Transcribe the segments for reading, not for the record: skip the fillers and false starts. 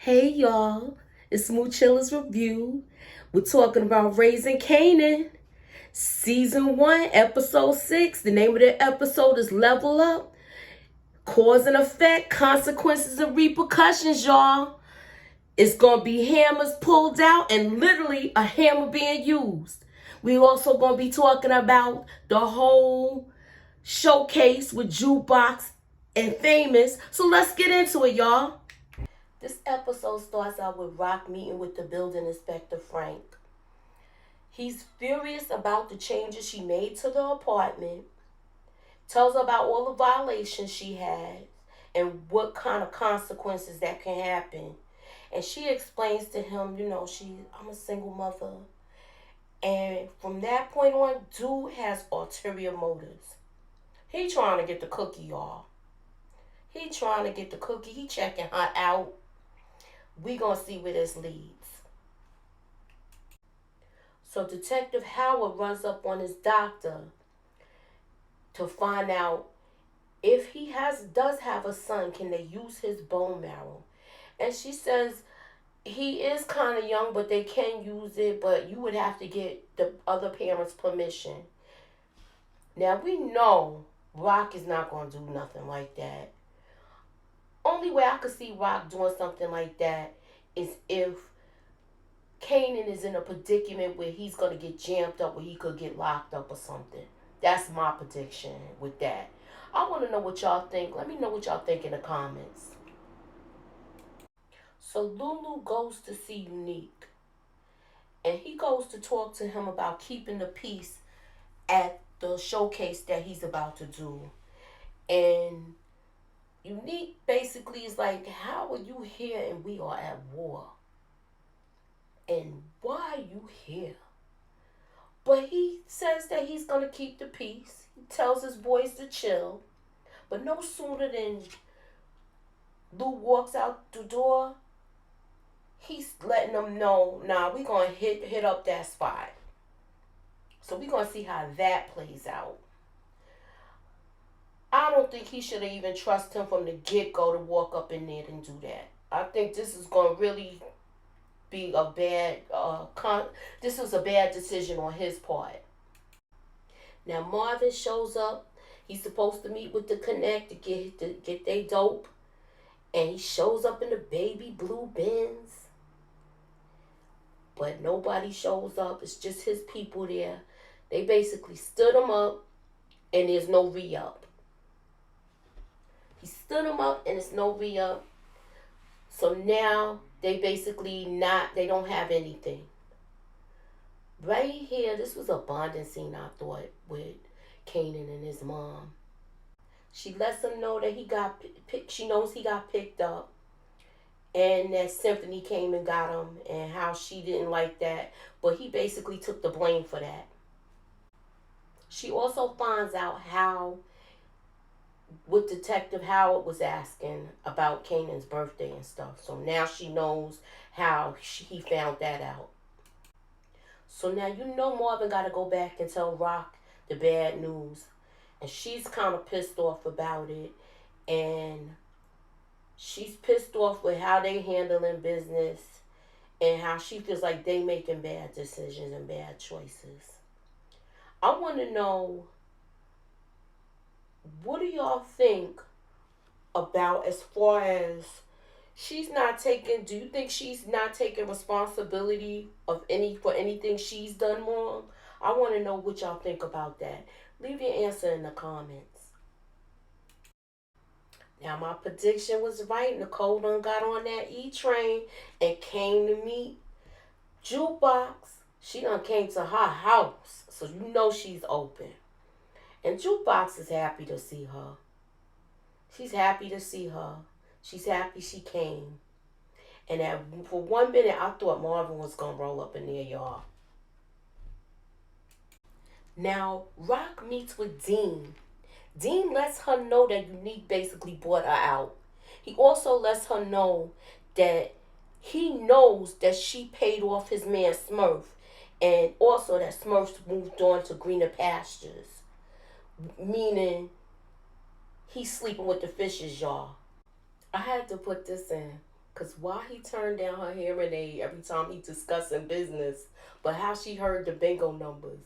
Hey y'all, it's Smooth Chillers Review. We're talking about Raising Kanan, Season 1, Episode 6. The name of the episode is Level Up. Cause and effect, consequences and repercussions, y'all. It's gonna be hammers pulled out and literally a hammer being used. We also gonna be talking about the whole showcase with Jukebox and Famous. So let's get into it, y'all. This episode starts out with Rock meeting with the building inspector, Frank. He's furious about the changes she made to the apartment, tells her about all the violations she had and what kind of consequences that can happen. And she explains to him, I'm a single mother. And from that point on, dude has ulterior motives. He trying to get the cookie, y'all. He trying to get the cookie. He checking her out. We gonna see where this leads. So Detective Howard runs up on his doctor to find out if he does have a son, can they use his bone marrow? And she says he is kind of young, but they can use it, but you would have to get the other parent's permission. Now we know Rock is not gonna do nothing like that. Only way I could see Rock doing something like that is if Kanan is in a predicament where he's going to get jammed up, where he could get locked up or something. That's my prediction with that. I want to know what y'all think. Let me know what y'all think in the comments. So Lulu goes to see Unique. And he goes to talk to him about keeping the peace at the showcase that he's about to do. And Unique basically is like, how are you here and we are at war? And why are you here? But he says that he's going to keep the peace. He tells his boys to chill. But no sooner than Lou walks out the door, he's letting them know, we're going to hit up that spot. So we're going to see how that plays out. I don't think he should have even trusted him from the get-go to walk up in there and do that. I think this is going to really be a bad, this was a bad decision on his part. Now Marvin shows up. He's supposed to meet with the Connect to get their dope. And he shows up in the baby blue Benz. But nobody shows up. It's just his people there. They basically stood him up and there's no re-up. He stood him up and there's no re-up. So now they basically they don't have anything. Right here, this was a bonding scene, I thought, with Kanan and his mom. She lets him know that she knows he got picked up. And that Symphony came and got him and how she didn't like that. But he basically took the blame for that. She also finds out what Detective Howard was asking about Kanan's birthday and stuff. So now she knows how he found that out. So now Marvin got to go back and tell Rock the bad news. And she's kind of pissed off about it. And she's pissed off with how they handling business. And how she feels like they making bad decisions and bad choices. I want to know, what do y'all think about as far as do you think she's not taking responsibility for anything she's done wrong? I want to know what y'all think about that. Leave your answer in the comments. Now my prediction was right. Nicole done got on that E-train and came to meet Jukebox. She done came to her house. So she's open. And Jukebox is happy to see her. She's happy to see her. She's happy she came. And for 1 minute, I thought Marvin was going to roll up in there, y'all. Now, Rock meets with Dean. Dean lets her know that Unique basically bought her out. He also lets her know that he knows that she paid off his man Smurf. And also that Smurf moved on to greener pastures. Meaning, he's sleeping with the fishes, y'all. I had to put this in Cause why he turned down her hearing aid every time he discussing business, but how she heard the bingo numbers.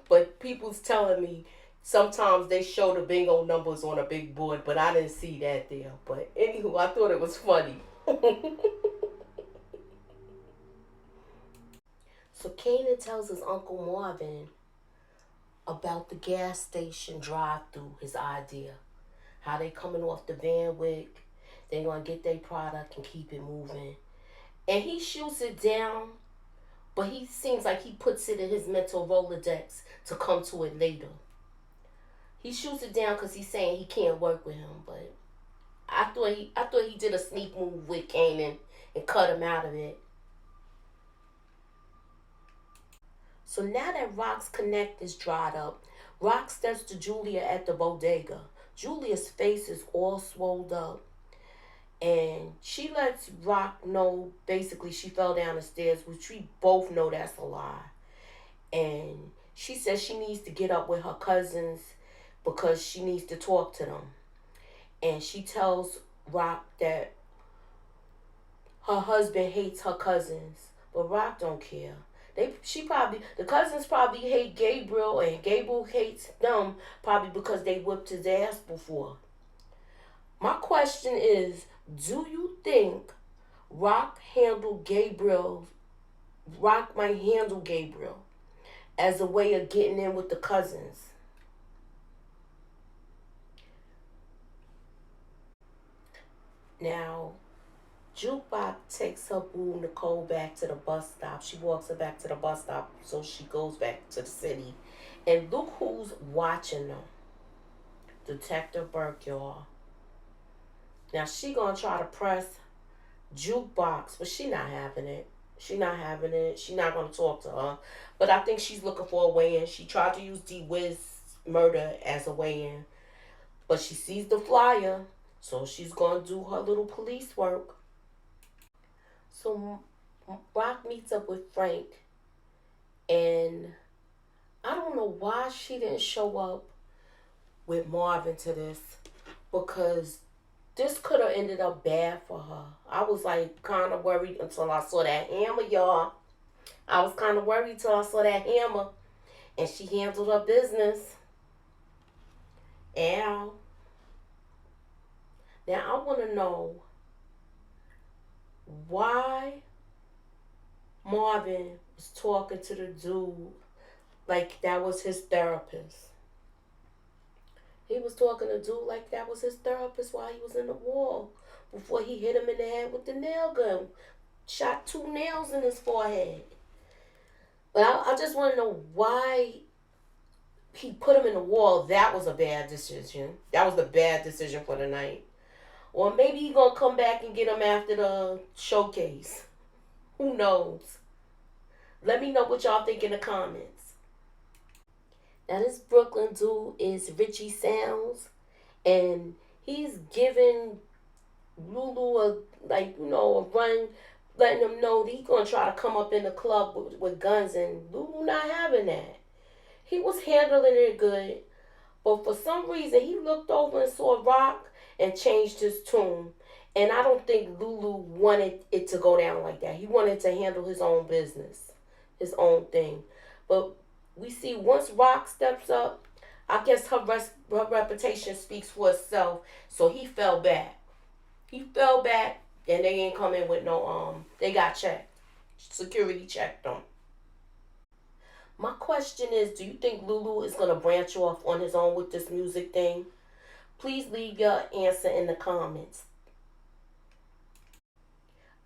But people's telling me sometimes they show the bingo numbers on a big board, but I didn't see that there. But anywho, I thought it was funny. So Kanan tells his Uncle Marvin about the gas station drive-through, his idea. How they coming off the Van Wyck, they gonna get their product and keep it moving. And he shoots it down, but he seems like he puts it in his mental Rolodex to come to it later. He shoots it down because he's saying he can't work with him, but I thought he did a sneak move with Kanan and cut him out of it. So now that Rock's connect is dried up, Rock steps to Julia at the bodega. Julia's face is all swelled up, and she lets Rock know basically she fell down the stairs, which we both know that's a lie. And she says she needs to get up with her cousins because she needs to talk to them. And she tells Rock that her husband hates her cousins, but Rock don't care. The cousins probably hate Gabriel, and Gabriel hates them probably because they whipped his ass before. My question is, do you think Rock might handle Gabriel as a way of getting in with the cousins? Now, Jukebop takes her boo Nicole back to the bus stop. She walks her back to the bus stop, so she goes back to the city. And look who's watching them. Detective Burke, y'all. Now she gonna try to press Jukebox, but she not having it. She not having it. She not gonna talk to her. But I think she's looking for a way in. She tried to use D-Wiz murder as a way in. But she sees the flyer, so she's gonna do her little police work. So Rock meets up with Frank, and I don't know why she didn't show up with Marvin to this, because this could have ended up bad for her. I was like kind of worried until I saw that hammer, y'all. I was kind of worried until I saw that hammer, and she handled her business. Ow. Now I want to know why Marvin was talking to the dude like that was his therapist. He was talking to dude like that was his therapist while he was in the wall before he hit him in the head with the nail gun. Shot 2 nails in his forehead. But I just want to know why he put him in the wall. That was a bad decision. That was the bad decision for the night. Or maybe he gonna come back and get him after the showcase. Who knows? Let me know what y'all think in the comments. Now this Brooklyn dude is Richie Sounds, and he's giving Lulu a run, letting him know that he's gonna try to come up in the club with guns, and Lulu not having that. He was handling it good, but for some reason he looked over and saw Rock and changed his tune. And I don't think Lulu wanted it to go down like that. He wanted to handle his own business, his own thing. But we see once Rock steps up, I guess her reputation speaks for itself. So he fell back. He fell back, and they ain't coming with no, they got checked. Security checked them. My question is, do you think Lulu is going to branch off on his own with this music thing? Please leave your answer in the comments.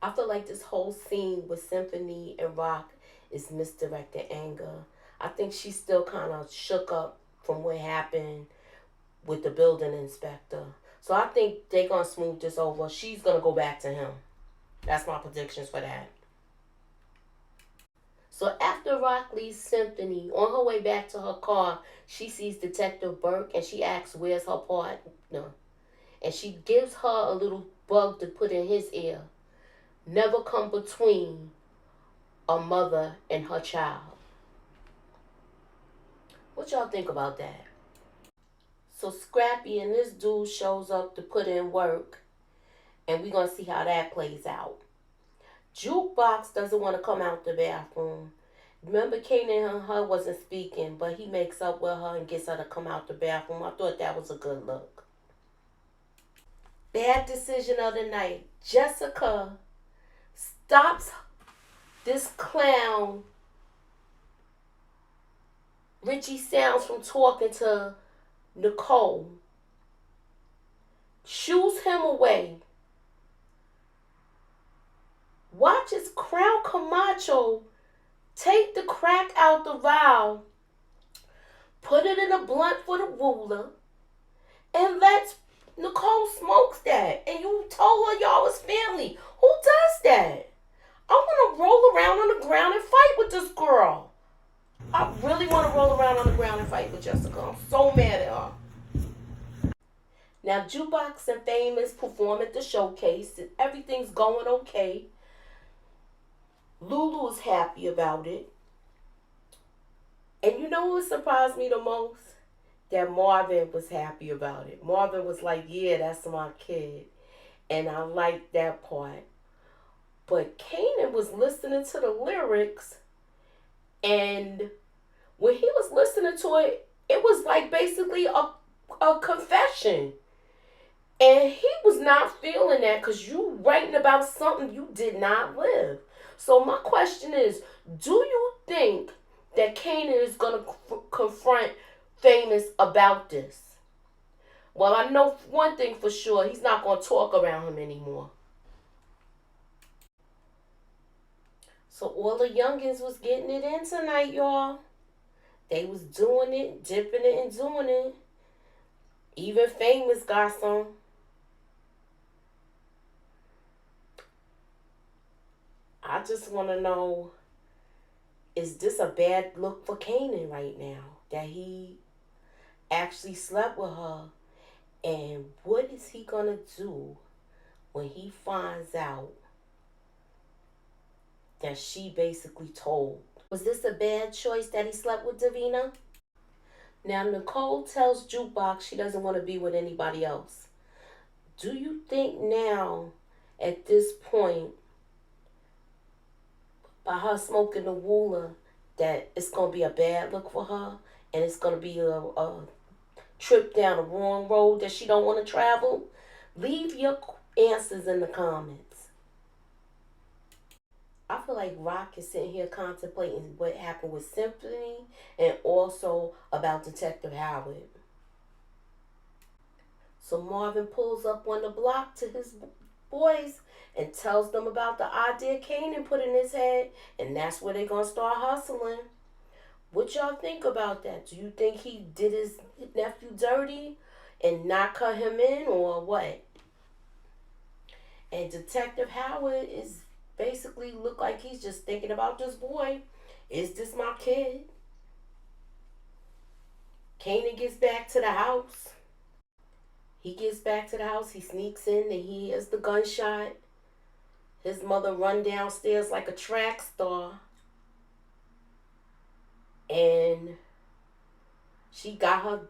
I feel like this whole scene with Symphony and Rock is misdirected anger. I think she's still kind of shook up from what happened with the building inspector. So I think they're going to smooth this over. She's going to go back to him. That's my predictions for that. So after Rock leaves Symphony, on her way back to her car, she sees Detective Burke and she asks where's her partner. And she gives her a little bug to put in his ear. Never come between a mother and her child. What y'all think about that? So Scrappy and this dude shows up to put in work. And we're going to see how that plays out. Jukebox doesn't want to come out the bathroom. Remember, Kanan and her wasn't speaking, but he makes up with her and gets her to come out the bathroom. I thought that was a good look. Bad decision of the night. Jessica stops this clown, Richie Sounds, from talking to Nicole. Shoos him away. Watches Crown Camacho take the crack out the vial, put it in a blunt for the ruler, and lets Nicole smokes that. And you told her y'all was family. Who does that? I want to roll around on the ground and fight with this girl. I really want to roll around on the ground and fight with Jessica. I'm so mad at her. Now, Jukebox and Famous perform at the showcase, and everything's going okay. Lulu is happy about it. And you know what surprised me the most? That Marvin was happy about it. Marvin was like, yeah, that's my kid. And I liked that part. But Kanan was listening to the lyrics, and when he was listening to it, it was like basically a confession. And he was not feeling that because you writing about something you did not live. So my question is, do you think that Kanan is going to confront Famous about this? Well, I know one thing for sure. He's not going to talk around him anymore. So all the youngins was getting it in tonight, y'all. They was doing it, dipping it and doing it. Even Famous got some. I just want to know, is this a bad look for Kanan right now? That he actually slept with her? And what is he going to do when he finds out that she basically told? Was this a bad choice that he slept with Davina? Now, Nicole tells Jukebox she doesn't want to be with anybody else. Do you think now, at this point, by her smoking the Wooler, that it's going to be a bad look for her and it's going to be a trip down the wrong road that she don't want to travel? Leave your answers in the comments. I feel like Rock is sitting here contemplating what happened with Symphony and also about Detective Howard. So Marvin pulls up on the block to his boys and tells them about the idea Kanan put in his head, and that's where they're going to start hustling. What y'all think about that? Do you think he did his nephew dirty and not cut him in, or what? And Detective Howard is basically look like he's just thinking about this boy. Is this my kid? Kanan gets back to the house. He gets back to the house. He sneaks in and he hears the gunshot. His mother run downstairs like a track star. And she got her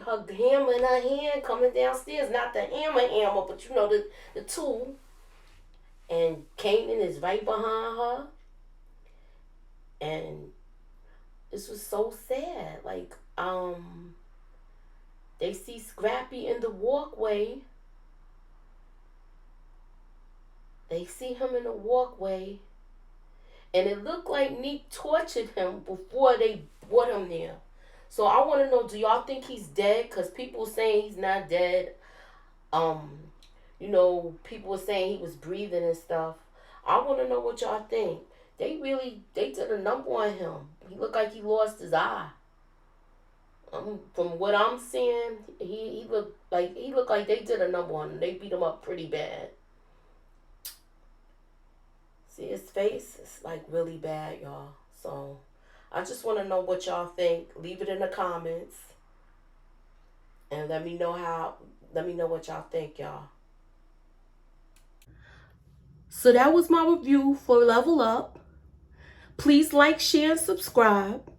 hammer in her hand coming downstairs. Not the hammer, but you know, the tool. And Kanan is right behind her. And this was so sad. Like, they see Scrappy in the walkway. They see him in the walkway. And it looked like Neek tortured him before they brought him there. So I want to know, do y'all think he's dead? Because people saying he's not dead. You know, people were saying he was breathing and stuff. I want to know what y'all think. They did a number on him. He looked like he lost his eye. From what I'm seeing, he looked like they did a number on him. They beat him up pretty bad. See his face? It's like really bad, y'all. So I just want to know what y'all think. Leave it in the comments. And let me know what y'all think, y'all. So that was my review for Level Up. Please like, share, and subscribe.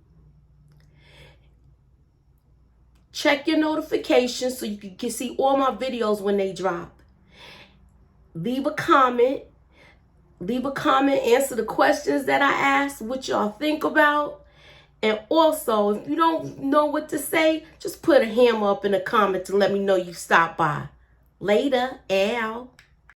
Check your notifications so you can see all my videos when they drop. leave a comment. Leave a comment, answer the questions that I asked, what y'all think about. And also, if you don't know what to say, just put a hammer up in the comment to let me know you stopped by. Later, Al.